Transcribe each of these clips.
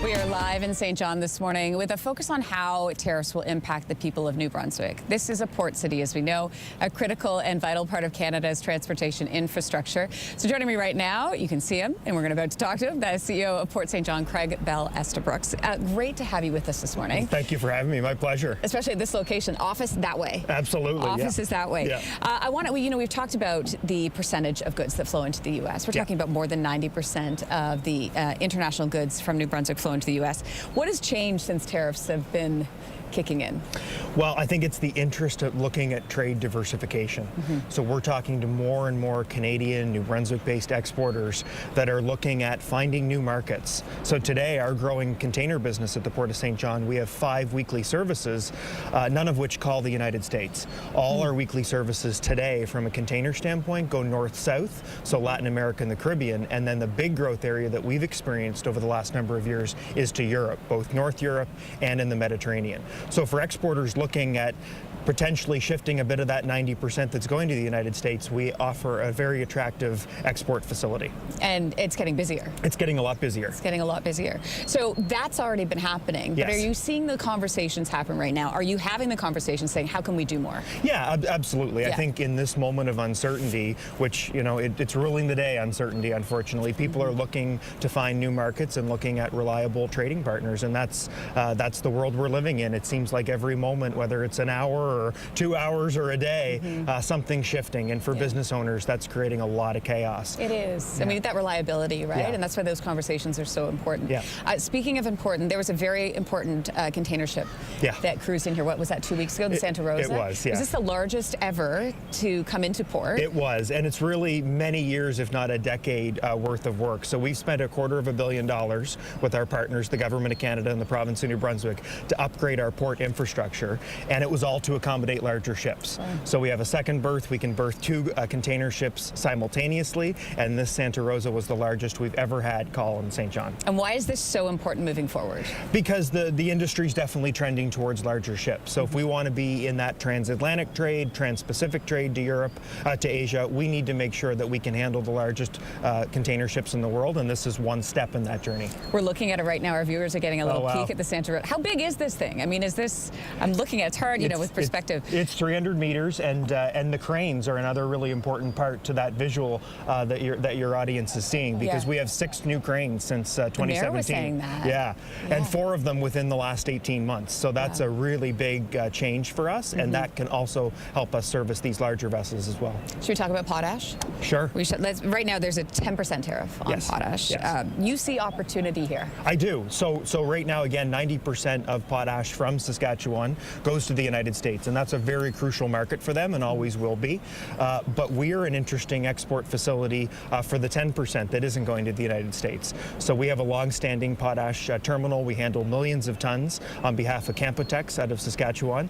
We are live in St. John this morning with a focus on how tariffs will impact the people of New Brunswick. This is a port city, as we know, a critical and vital part of Canada's transportation infrastructure. So joining me right now, you can see him, and we're about to talk to him, the CEO of Port St. John, Craig Bell Estabrooks. Great to have you with us this morning. Thank you for having me. My pleasure. Especially at this location, office that way. Absolutely. Office is that way. Yeah. We've talked about the percentage of goods that flow into the U.S. We're talking about more than 90% of the international goods from New Brunswick flow into the U.S. What has changed since tariffs have been kicking in? Well, I think it's the interest of looking at trade diversification. So we're talking to more and more Canadian, New Brunswick-based exporters that are looking at finding new markets. So today, our growing container business at the Port of St. John, we have 5 weekly services, none of which call the United States. All our weekly services today, from a container standpoint, go north-south, so Latin America and the Caribbean, and then the big growth area that we've experienced over the last number of years is to Europe, both North Europe and in the Mediterranean. So for exporters looking at potentially shifting a bit of that 90% that's going to the United States, we offer a very attractive export facility. And it's getting busier. It's getting a lot busier. It's getting a lot busier. So that's already been happening. Yes. But are you seeing the conversations happen right now? Are you having the conversations saying, how can we do more? Yeah, absolutely. Yeah. I think in this moment of uncertainty, which, it's ruling the day, uncertainty, unfortunately, people are looking to find new markets and looking at reliable trading partners. And that's the world we're living in. It seems like every moment, whether it's an hour or 2 hours or a day, something's shifting. And for business owners, that's creating a lot of chaos. It is. Yeah. I mean, that reliability, right? Yeah. And that's why those conversations are so important. Yeah. Speaking of important, there was a very important container ship that cruised in here. What was that, 2 weeks ago, the Santa Rosa? It was, yeah. Was this the largest ever to come into port? It was, and it's really many years, if not a decade, worth of work. So we've spent $250 million with our partners, the Government of Canada and the Province of New Brunswick, to upgrade our port infrastructure, and it was all to accommodate larger ships. Wow. So we have a second berth. We can berth 2 container ships simultaneously, and this Santa Rosa was the largest we've ever had call in St. John. And why is this so important moving forward? Because the industry's definitely trending towards larger ships. So if we want to be in that transatlantic trade, trans-Pacific trade to Europe, to Asia, we need to make sure that we can handle the largest container ships in the world, and this is one step in that journey. We're looking at it right now. Our viewers are getting a little peek at the Santa Rosa. How big is this thing? I mean, is this, I'm looking at it, it's hard, with perspective. It's 300 meters, and the cranes are another really important part to that visual that your audience is seeing, because we have 6 new cranes since 2017. The mayor was saying that. Yeah, and 4 of them within the last 18 months. So that's a really big change for us, and that can also help us service these larger vessels as well. Should we talk about potash? Sure. We should. Right now, there's a 10% tariff on potash. Yes. You see opportunity here. I do. So right now, again, 90% of potash from Saskatchewan goes to the United States, and that's a very crucial market for them and always will be. But we're an interesting export facility for the 10% that isn't going to the United States. So we have a long-standing potash terminal. We handle millions of tons on behalf of Campotex out of Saskatchewan.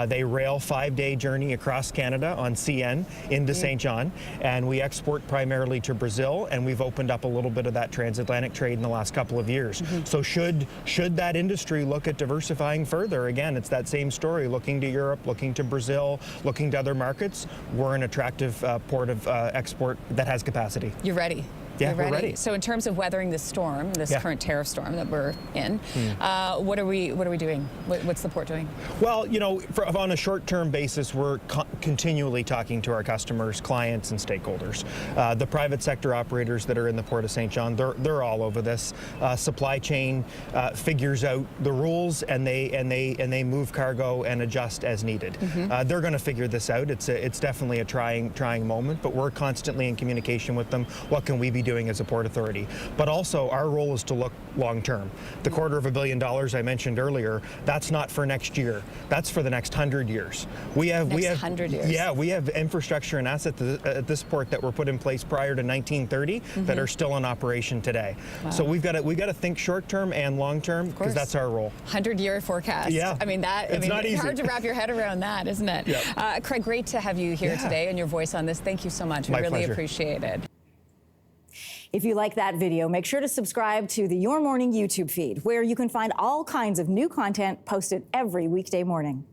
They rail 5-day journey across Canada on CN into St. John, and we export primarily to Brazil, and we've opened up a little bit of that transatlantic trade in the last couple of years. So should that industry look at diversifying further, again, it's that same story, looking to Europe, looking to Brazil, looking to other markets, we're an attractive port of export that has capacity. You're ready. Yeah, we're ready. So in terms of weathering this storm, this current tariff storm that we're in, what are we doing? What's the port doing? Well, on a short-term basis, we're continually talking to our customers, clients, and stakeholders. The private sector operators that are in the Port of St. John, they're all over this. Supply chain figures out the rules, and they move cargo and adjust as needed. They're going to figure this out. It's definitely a trying moment, but we're constantly in communication with them. What can we be doing as a port authority? But also, our role is to look long term. The $250 million I mentioned earlier, that's not for next year. That's for the next 100 years. We have 100 years. Yeah, we have infrastructure and assets at this port that were put in place prior to 1930 that are still in operation today. Wow. So we've got to think short term and long term, because that's our role. 100-year forecast. Yeah. It's not easy. Hard to wrap your head around that, isn't it? Yep. Craig, great to have you here today and your voice on this. Thank you so much. We really appreciate it. If you like that video, make sure to subscribe to the Your Morning YouTube feed, where you can find all kinds of new content posted every weekday morning.